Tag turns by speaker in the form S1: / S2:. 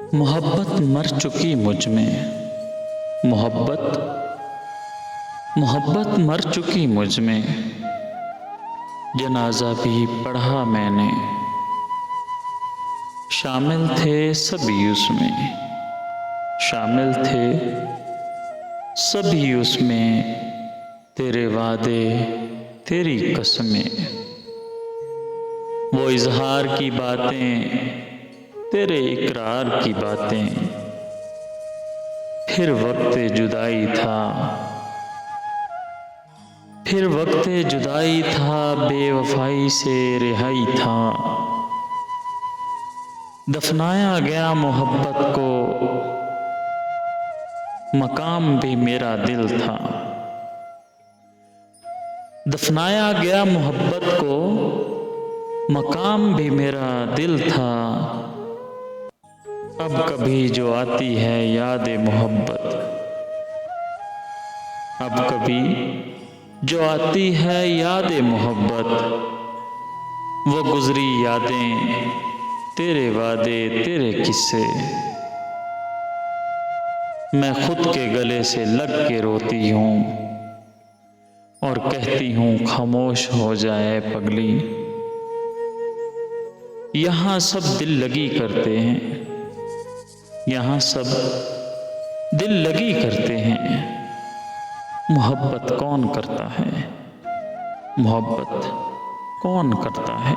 S1: मोहब्बत मर चुकी मुझ में। मोहब्बत मोहब्बत मर चुकी मुझ में। जनाजा भी पढ़ा मैंने, शामिल थे सभी उसमें। शामिल थे सभी उसमें, तेरे वादे तेरी कसमें। वो इजहार की बातें, तेरे इकरार की बातें। फिर वक्त जुदाई था, फिर वक्त जुदाई था, बेवफाई से रिहाई था। दफनाया गया मोहब्बत को, मकाम भी मेरा दिल था। दफनाया गया मोहब्बत को, मकाम भी मेरा दिल था। अब कभी जो आती है याद मोहब्बत, अब कभी जो आती है याद मोहब्बत। वो गुजरी यादें, तेरे वादे तेरे किस्से। मैं खुद के गले से लग के रोती हूँ और कहती हूँ खामोश हो जाए पगली। यहाँ सब दिल लगी करते हैं, यहाँ सब दिल लगी करते हैं। मोहब्बत कौन करता है, मोहब्बत कौन करता है।